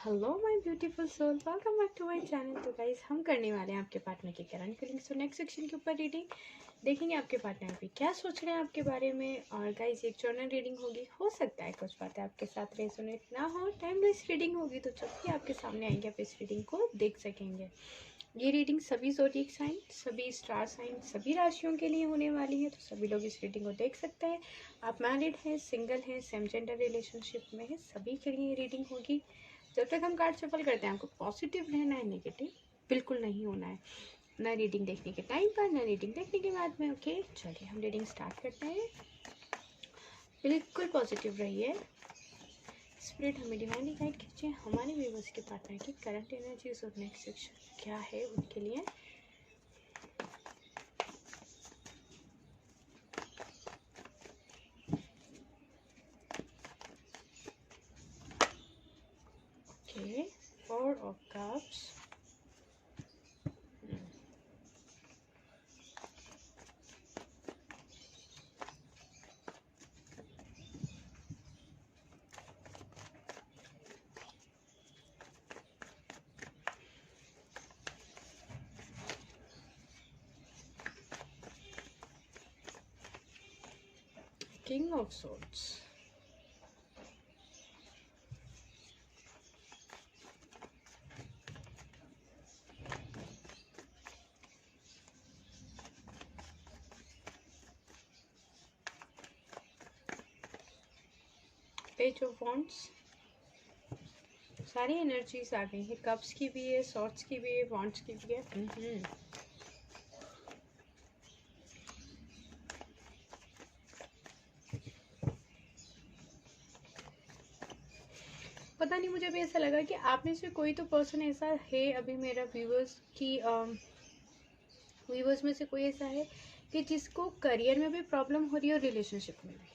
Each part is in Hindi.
Hello my beautiful soul, welcome back to my channel. तो गाइस, हम करने वाले हैं आपके पार्टनर की करंट फीलिंग्स। तो नेक्स्ट सेक्शन के ऊपर रीडिंग देखेंगे आपके पार्टनर अभी क्या सोच रहे हैं आपके बारे में। और गाइस, एक जर्नल रीडिंग होगी। हो सकता है कुछ बातें आपके साथ रेजोनेट ना हो, टाइमलेस रीडिंग होगी, तो जब भी आपके सामने आएंगे आप इस रीडिंग को देख सकेंगे। ये रीडिंग सभी ज़ोडिएक साइन, सभी स्टार साइन, सभी राशियों के लिए होने वाली है, तो सभी लोग इस रीडिंग को देख सकते हैं। आप मैरिड हैं, सिंगल हैं, सेम जेंडर रिलेशनशिप में है, सभी के लिए ये रीडिंग होगी। जब तक हम कार्ड शफल करते हैं आपको पॉजिटिव रहना है, नेगेटिव बिल्कुल नहीं होना है, ना रीडिंग देखने के टाइम पर, ना रीडिंग देखने के बाद में। ओके, चलिए हम रीडिंग स्टार्ट करते हैं। बिल्कुल पॉजिटिव रहिए। स्पिरिट हमें डिवाइनली गाइड कीजिए। हमारे व्यूअर्स के पार्टनर की करंट एनर्जीज और नेक्स्ट सेक्शन क्या है उनके लिए। Okay, 4 of cups, king of swords, page of wands. सारी एनर्जीज आ गई है। कप्स की भी है, सॉर्ड्स की भी है, वॉन्ड्स की भी है। पता नहीं, मुझे भी ऐसा लगा कि आप में से कोई तो पर्सन ऐसा है, अभी मेरा व्यूवर्स में से कोई ऐसा है कि जिसको करियर में भी प्रॉब्लम हो रही है और रिलेशनशिप में भी।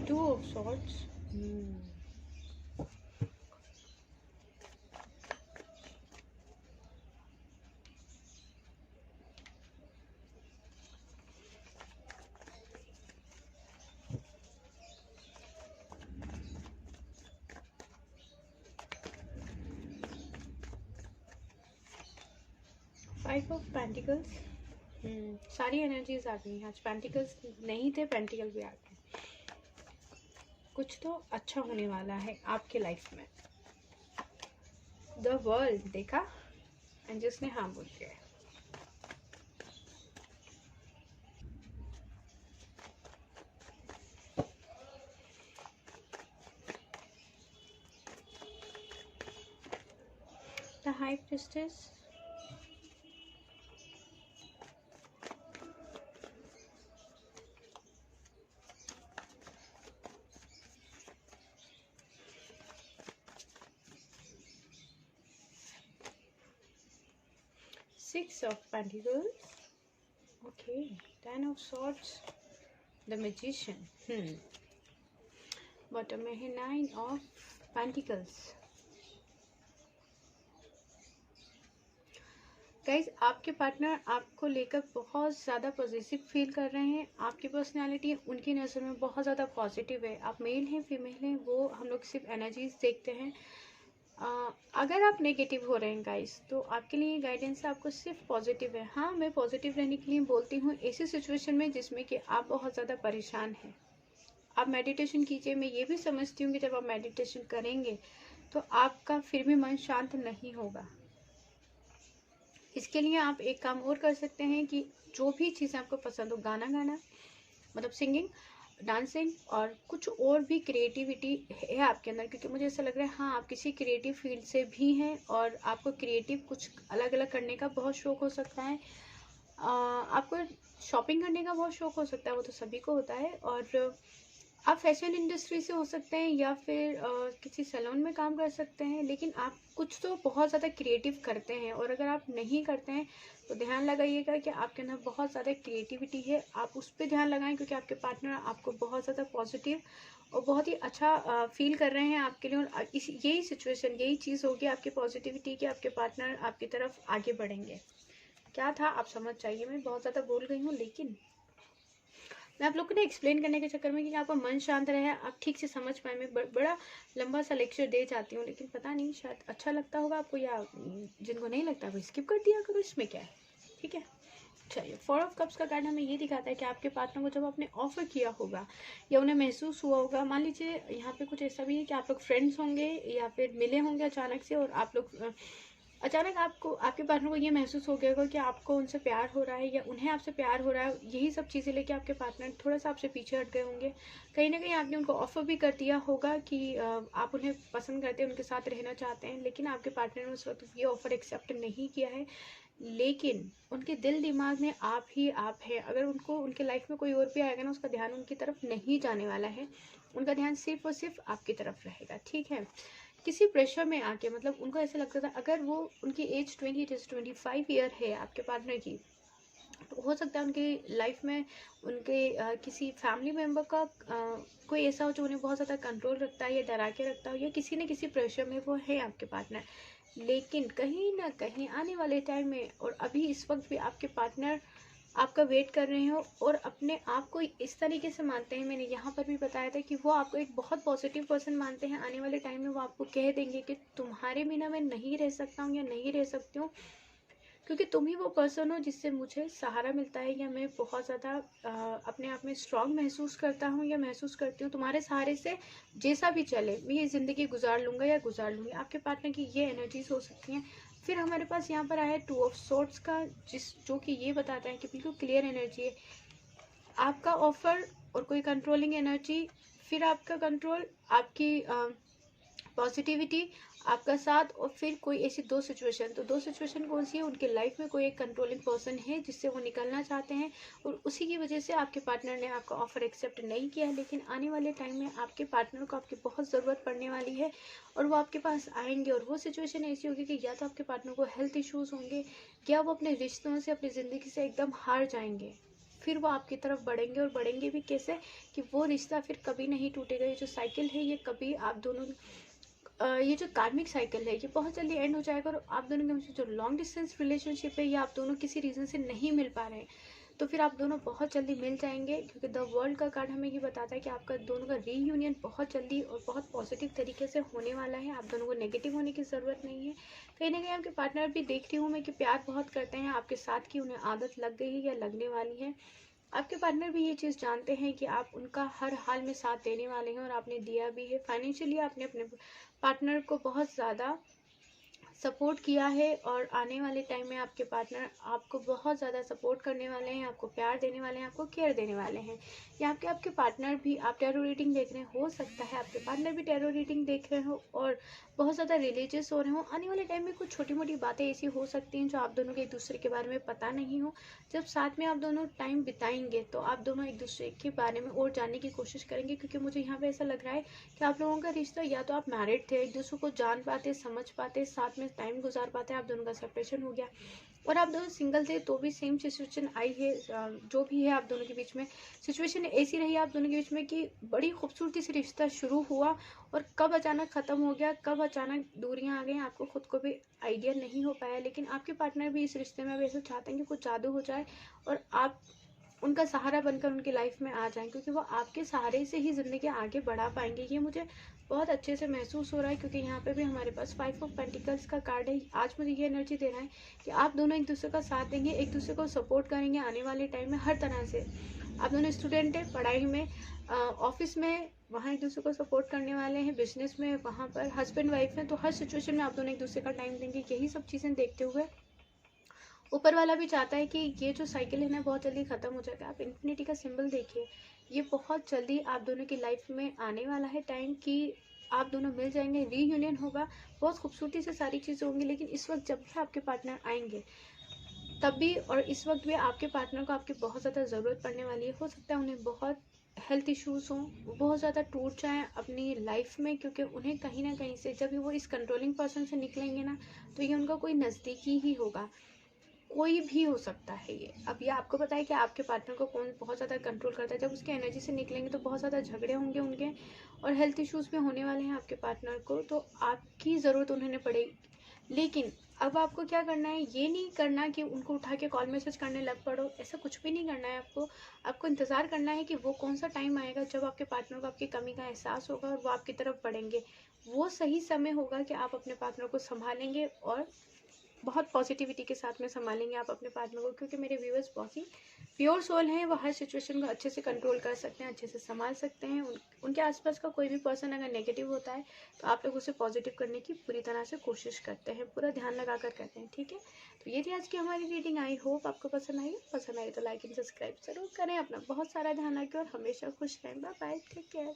Two of swords, 5 of pentacles. सारी एनर्जीज आ गई हैं आज। पेंटिकल्स नहीं थे, पेंटिकल भी आ गए। कुछ तो अच्छा होने वाला है आपके लाइफ में। द वर्ल्ड देखा, एंड जिसने हाँ बोल दिया। The high priestess, Six of Pentacles, okay, 10 of Swords, the Magician, bottom में है 9 of Pentacles. गाइज, आपके पार्टनर आपको लेकर बहुत ज़्यादा पॉजिटिव फील कर रहे हैं। आपकी पर्सनालिटी उनकी नज़र में बहुत ज़्यादा पॉजिटिव है। आप मेल हैं, फीमेल हैं, वो हम लोग सिर्फ एनर्जीज देखते हैं। अगर आप नेगेटिव हो रहे हैं गाइस, तो आपके लिए गाइडेंस आपको सिर्फ पॉजिटिव है। हाँ, मैं पॉजिटिव रहने के लिए बोलती हूँ ऐसी सिचुएशन में जिसमें कि आप बहुत ज़्यादा परेशान हैं। आप मेडिटेशन कीजिए। मैं ये भी समझती हूँ कि जब आप मेडिटेशन करेंगे तो आपका फिर भी मन शांत नहीं होगा। इसके लिए आप एक काम और कर सकते हैं कि जो भी चीज़ें आपको पसंद हो, गाना गाना, मतलब सिंगिंग, डांसिंग, और कुछ और भी क्रिएटिविटी है आपके अंदर, क्योंकि मुझे ऐसा लग रहा है हाँ, आप किसी क्रिएटिव फील्ड से भी हैं और आपको क्रिएटिव कुछ अलग अलग करने का बहुत शौक हो सकता है। आपको शॉपिंग करने का बहुत शौक हो सकता है, वो तो सभी को होता है। और आप फैशन इंडस्ट्री से हो सकते हैं या फिर किसी सैलून में काम कर सकते हैं, लेकिन आप कुछ तो बहुत ज़्यादा क्रिएटिव करते हैं। और अगर आप नहीं करते हैं तो ध्यान लगाइएगा कि आपके अंदर बहुत ज़्यादा क्रिएटिविटी है, आप उस पर ध्यान लगाएं, क्योंकि आपके पार्टनर आपको बहुत ज़्यादा पॉजिटिव और बहुत ही अच्छा फील कर रहे हैं आपके लिए। और इस यही सिचुएशन, यही चीज़ होगी आपकी पॉजिटिविटी की, आपके पार्टनर आपकी तरफ आगे बढ़ेंगे। क्या था आप समझ जाइए। मैं बहुत ज़्यादा बोल गई हूँ, लेकिन मैं आप लोग को ना एक्सप्लेन करने के चक्कर में कि आपका मन शांत रहे, आप ठीक से समझ पाए। मैं बड़ा लंबा सा लेक्चर दे जाती हूँ, लेकिन पता नहीं शायद अच्छा लगता होगा आपको, या जिनको नहीं लगता वो स्किप कर दिया करो, इसमें क्या है। ठीक है, चलिए। 4 ऑफ कप्स का कार्ड हमें ये दिखाता है कि आपके पार्टनर को जब आपने ऑफर किया होगा या उन्हें महसूस हुआ होगा, मान लीजिए यहाँ पे कुछ ऐसा भी है कि आप लोग फ्रेंड्स होंगे या फिर मिले होंगे अचानक से, और आप लोग अचानक आपको, आपके पार्टनर को ये महसूस हो गया होगा कि आपको उनसे प्यार हो रहा है या उन्हें आपसे प्यार हो रहा है। यही सब चीज़ें लेके आपके पार्टनर थोड़ा सा आपसे पीछे हट गए होंगे। कहीं ना कहीं आपने उनको ऑफर भी कर दिया होगा कि आप उन्हें पसंद करते हैं, उनके साथ रहना चाहते हैं, लेकिन आपके पार्टनर ने उस वक्त ये ऑफर एक्सेप्ट नहीं किया है। लेकिन उनके दिल दिमाग में आप ही आप है। अगर उनको उनके लाइफ में कोई और भी आएगा ना, उसका ध्यान उनकी तरफ नहीं जाने वाला है, उनका ध्यान सिर्फ और सिर्फ आपकी तरफ रहेगा। ठीक है, किसी प्रेशर में आके, मतलब उनको ऐसा लगता था, अगर वो उनकी एज 25 ईयर है आपके पार्टनर की, तो हो सकता है उनकी लाइफ में उनके किसी फैमिली मेम्बर का कोई ऐसा हो जो उन्हें बहुत ज़्यादा कंट्रोल रखता है या डरा के रखता हो, या किसी न किसी प्रेशर में वो है आपके पार्टनर। लेकिन कहीं ना कहीं आने वाले टाइम में और अभी इस वक्त भी आपके पार्टनर आपका वेट कर रहे हो, और अपने आप को इस तरीके से मानते हैं। मैंने यहाँ पर भी बताया था कि वो आपको एक बहुत पॉजिटिव पर्सन मानते हैं। आने वाले टाइम में वो आपको कह देंगे कि तुम्हारे बिना मैं नहीं रह सकता हूँ या नहीं रह सकती हूँ, क्योंकि तुम ही वो पर्सन हो जिससे मुझे सहारा मिलता है, या मैं बहुत ज़्यादा अपने आप में स्ट्रांग महसूस करता हूँ या महसूस करती हूँ। तुम्हारे सहारे से जैसा भी चले मैं ये ज़िंदगी गुजार लूँगा या गुजार लूँगी। आपके पार्टनर की ये एनर्जीज हो सकती हैं। फिर हमारे पास यहाँ पर आया है 2 ऑफ सोर्ड्स का, जो कि ये बताता है कि बिल्कुल क्लियर एनर्जी है। आपका ऑफर और कोई कंट्रोलिंग एनर्जी, फिर आपका कंट्रोल, आपकी पॉजिटिविटी, आपका साथ, और फिर कोई ऐसी 2 सिचुएशन। तो 2 सिचुएशन कौन सी है? उनके लाइफ में कोई एक कंट्रोलिंग पर्सन है जिससे वो निकलना चाहते हैं, और उसी की वजह से आपके पार्टनर ने आपका ऑफर एक्सेप्ट नहीं किया है। लेकिन आने वाले टाइम में आपके पार्टनर को आपकी बहुत ज़रूरत पड़ने वाली है, और वो आपके पास आएंगे। और वो सिचुएशन ऐसी होगी कि या तो आपके पार्टनर को हेल्थ इश्यूज़ होंगे, या वो अपने रिश्तों से, अपनी ज़िंदगी से एकदम हार जाएंगे। फिर वो आपकी तरफ बढ़ेंगे, और बढ़ेंगे भी कैसे कि वो रिश्ता फिर कभी नहीं टूटेगा। ये जो साइकिल है, ये कभी आप दोनों ये जो कार्मिक साइकिल है, ये बहुत जल्दी एंड हो जाएगा। और आप दोनों के बीच जो लॉन्ग डिस्टेंस रिलेशनशिप है, या आप दोनों किसी रीज़न से नहीं मिल पा रहे हैं, तो फिर आप दोनों बहुत जल्दी मिल जाएंगे। क्योंकि द वर्ल्ड का कार्ड हमें ये बताता है कि आपका दोनों का रीयूनियन बहुत जल्दी और बहुत पॉजिटिव तरीके से होने वाला है। आप दोनों को नेगेटिव होने की ज़रूरत नहीं है। कहीं ना कहीं आपके पार्टनर भी देख रही हूँ मैं कि प्यार बहुत करते हैं आपके साथ, की उन्हें आदत लग गई है या लगने वाली है। आपके पार्टनर भी ये चीज़ जानते हैं कि आप उनका हर हाल में साथ देने वाले हैं, और आपने दिया भी है। फाइनेंशियली आपने अपने पार्टनर को बहुत ज़्यादा सपोर्ट किया है, और आने वाले टाइम में आपके पार्टनर आपको बहुत ज़्यादा सपोर्ट करने वाले हैं, आपको प्यार देने वाले हैं, आपको केयर देने वाले हैं। या आपके पार्टनर भी, आप टैरो रीडिंग देख रहे हैं, हो सकता है आपके पार्टनर भी टैरो रीडिंग देख रहे हो और बहुत ज़्यादा रिलीजियस हो रहे हो। आने वाले टाइम में कुछ छोटी मोटी बातें ऐसी हो सकती हैं जो आप दोनों के एक दूसरे के बारे में पता नहीं हो। जब साथ में आप दोनों टाइम बिताएंगे तो आप दोनों एक दूसरे के बारे में और जानने की कोशिश करेंगे। क्योंकि मुझे यहाँ पे ऐसा लग रहा है कि आप लोगों का रिश्ता, या तो आप मैरिड थे, एक दूसरे को जान पाते, समझ पाते, साथ में टाइम गुजार पाते, आप दोनों का सेपरेशन हो गया, और आप दोनों सिंगल थे तो भी सेम सिचुएशन आई है। जो भी है आप दोनों के बीच में सिचुएशन ऐसी रही आप दोनों के बीच में कि बड़ी खूबसूरती से रिश्ता शुरू हुआ, और कब अचानक ख़त्म हो गया, कब अचानक दूरियां आ गई, आपको खुद को भी आइडिया नहीं हो पाया। लेकिन आपके पार्टनर भी इस रिश्ते में अब ऐसा चाहते हैं कि कुछ जादू हो जाए, और आप उनका सहारा बनकर उनकी लाइफ में आ जाएं, क्योंकि वो आपके सहारे से ही ज़िंदगी आगे बढ़ा पाएंगे। ये मुझे बहुत अच्छे से महसूस हो रहा है। क्योंकि यहाँ पे भी हमारे पास 5 ऑफ पेंटिकल्स का कार्ड है। आज मुझे ये एनर्जी दे रहा है कि आप दोनों एक दूसरे का साथ देंगे, एक दूसरे को सपोर्ट करेंगे आने वाले टाइम में हर तरह से। आप दोनों स्टूडेंट हैं, पढ़ाई में, ऑफिस में, वहाँ एक दूसरे को सपोर्ट करने वाले हैं, बिजनेस में, वहाँ पर हस्बैंड वाइफ हैं, तो हर सिचुएशन में आप दोनों एक दूसरे का टाइम देंगे। यही सब चीज़ें देखते हुए ऊपर वाला भी चाहता है कि ये जो साइकिल है ना बहुत जल्दी ख़त्म हो जाएगा। आप इन्फिनिटी का सिंबल देखिए, ये बहुत जल्दी आप दोनों की लाइफ में आने वाला है टाइम कि आप दोनों मिल जाएंगे, रीयूनियन होगा, बहुत खूबसूरती से सारी चीज़ें होंगी। लेकिन इस वक्त जब भी आपके पार्टनर आएंगे तब भी, और इस वक्त भी आपके पार्टनर को आपकी बहुत ज़्यादा ज़रूरत पड़ने वाली है। हो सकता है उन्हें बहुत हेल्थ इश्यूज़ हों, वो बहुत ज़्यादा टूट जाएँ अपनी लाइफ में, क्योंकि उन्हें कहीं ना कहीं से जब भी वो इस कंट्रोलिंग पर्सन से निकलेंगे ना, तो ये उनका कोई नज़दीकी ही होगा। कोई भी हो सकता है ये। अब ये आपको पता है कि आपके पार्टनर को कौन बहुत ज़्यादा कंट्रोल करता है। जब उसके एनर्जी से निकलेंगे तो बहुत ज़्यादा झगड़े होंगे उनके, और हेल्थ इश्यूज़ भी होने वाले हैं आपके पार्टनर को, तो आपकी ज़रूरत उन्हें पड़ेगी। लेकिन अब आपको क्या करना है, ये नहीं करना कि उनको उठा के कॉल मैसेज करने लग पड़ो, ऐसा कुछ भी नहीं करना है आपको। आपको इंतज़ार करना है कि वो कौन सा टाइम आएगा जब आपके पार्टनर को आपकी कमी का एहसास होगा और वो आपकी तरफ बढ़ेंगे। वो सही समय होगा कि आप अपने पार्टनर को संभालेंगे, और बहुत पॉजिटिविटी के साथ में संभालेंगे आप अपने पार्टनर को, क्योंकि मेरे व्यूअर्स बहुत ही प्योर सोल हैं। वो हर सिचुएशन को अच्छे से कंट्रोल कर सकते हैं, अच्छे से संभाल सकते हैं। उनके आसपास का कोई भी पर्सन अगर नेगेटिव होता है तो आप लोग उसे पॉजिटिव करने की पूरी तरह से कोशिश करते हैं, पूरा ध्यान लगा कर करते हैं। ठीक है, तो ये थी आज की हमारी रीडिंग। आई होप आपको पसंद आई तो लाइक एंड सब्सक्राइब जरूर करें। अपना बहुत सारा ध्यान रखें और हमेशा खुश रहें। Bye bye, take care.